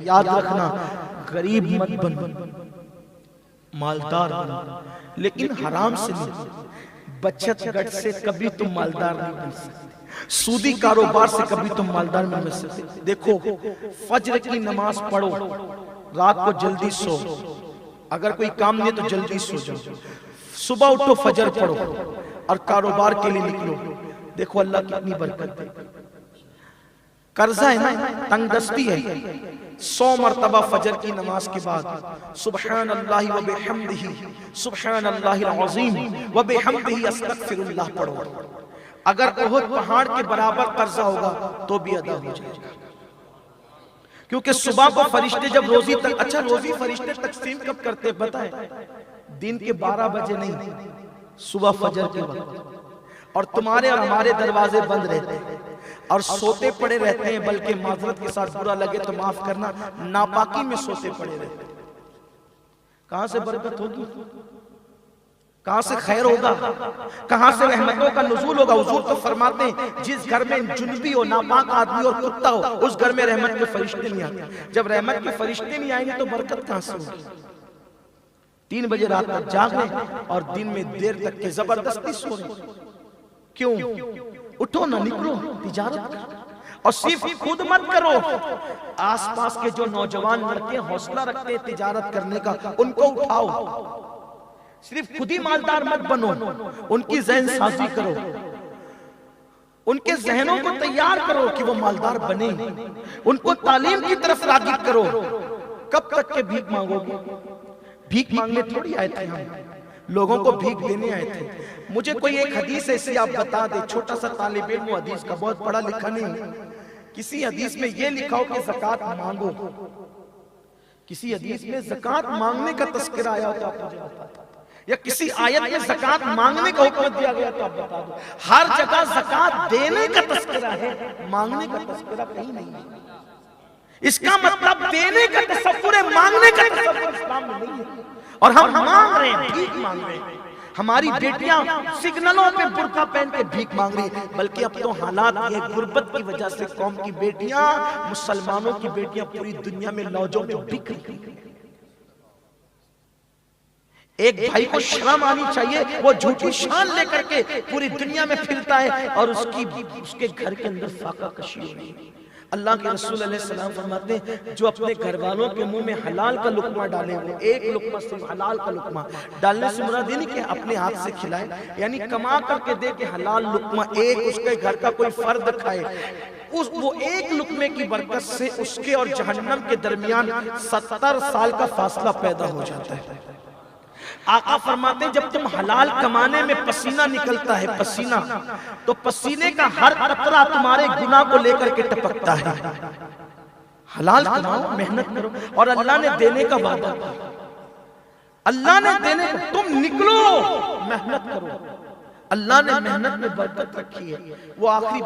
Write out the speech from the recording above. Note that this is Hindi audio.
याद रखना, गरीब मत बनो, मालदार बनो, लेकिन हराम से नहीं। बचत गट से कभी तुम मालदार नहीं बन सकते, सूदी कारोबार से कभी तुम मालदार नहीं बन सकते। देखो, फज्र की नमाज पढ़ो, रात को जल्दी सो, अगर कोई काम नहीं तो जल्दी सो जाओ, सुबह उठो, फजर पढ़ो और कारोबार के लिए निकलो। देखो अल्लाह कितनी बरकत दे। कर्जा है ना, तंगदस्ती है, 100 मरतबा फजर की नमाज के बाद सुब्हानल्लाहि व बिहम्दिही सुब्हानल्लाहिल अज़ीम व बिहम्दिही अस्तगफिरुल्लाह पढ़ो। अगर उहुद पहाड़ के बराबर कर्जा होगा तो भी अदा हो जाएगा। क्योंकि सुबह को फरिश्ते जब रोजी तक, अच्छा रोजी फरिश्ते तकसीम कब करते बताएं? दिन के 12 बजे नहीं, सुबह फजर के वक्त। और तुम्हारे और हमारे दरवाजे बंद रहते हैं और सोते पड़े रहते हैं, बल्कि माजरत के साथ बुरा लगे तो माफ करना, नापाकी में सोते पड़े रहते हैं। कहां से बरकत होगी, कहां से खैर होगा, कहां से रहमतों का नुज़ूल होगा? हुजूर तो फरमाते हैं जिस घर में जुनबी हो, नापाक आदमी और कुत्ता हो, उस घर में रहमत के फरिश्ते नहीं आते। जब रहमत के फरिश्ते नहीं आएंगे तो बरकत कहां से होगी? 3 बजे रात तक जाग रहे और दिन में देर तक के जबरदस्ती सो रहे, क्यों? उठो ना, निकलो, तिजारत करो। और सिर्फ खुद मत करो, आसपास के जो नौजवान लड़के हौसला रखते हैं तिजारत करने का, उनको उठाओ। सिर्फ खुद ही मालदार मत बनो, उनकी ज़हन साजी करो, उनके जहनों को तैयार करो कि वो मालदार बने, उनको तालीम की तरफ राग़िब करो। कब तक के भीख मांगोगे? भीख मांगने थोड़ी आए थे हम, लोगों को भीख देने आए थे। मुझे कोई एक हदीस ऐसी आप बता दे, छोटा सा तालिब इल्म हदीस का, बहुत पढ़ा लिखा नहीं, किसी हदीस में ये लिखा हो कि ज़कात मांगो, किसी हदीस में ज़कात मांगने का तस्करा आया हो तो आप मुझे बता दो, या किसी आयत में ज़कात मांगने का हुक्म दिया गया तो आप बता दो। हर जगह ज़कात देने का तस्करा है, मांगने का तस्करा कहीं नहीं है। इसका मतलब देने का तसव्वुर है, मांगने का तसव्वुर इस्लाम में नहीं है। और हम मांग रहे हैं, भीख मांग रहे हैं। हमारी बेटियां सिग्नलों पे बुर्का पहन के भीख मांग रही है, बल्कि अब तो हालात ये गुर्बत की वजह से कौम की बेटियां, मुसलमानों की बेटियां पूरी दुनिया में लौजों में बिक रही हैं। एक भाई को शर्म आनी चाहिए, वो झूठी शान लेकर के पूरी दुनिया में फिरता है और उसके घर के अंदर फाका कशी हो रही है। अल्लाह के रसूल अलैहि सलाम फरमाते हैं, जो अपने घर वालों के मुंह में हलाल का लुकमा डाले, वो एक लुकमा सिर्फ हलाल का लुकमा डालने से मुराद नहीं कि अपने हाथ से खिलाए, यानी कमा करके दे के हलाल लुकमा एक उसके घर का कोई फर्द खाए, वो एक लुकमे की बरकत से उसके और जहन्नम के दरमियान 70 साल का फासला पैदा हो जाता है। आका फरमाते हैं, जब तुम हलाल कमाने में पसीना निकलता है, पसीना, तो पसीने का हर कतरा तुम्हारे गुनाह को लेकर के टपकता है। हलाल कमाओ, मेहनत करो, और अल्लाह ने देने का वादा किया, अल्लाह ने देने का, तुम निकलो, मेहनत करो। अल्लाह ने मेहनत में बरकत रखी है। वो आखिरी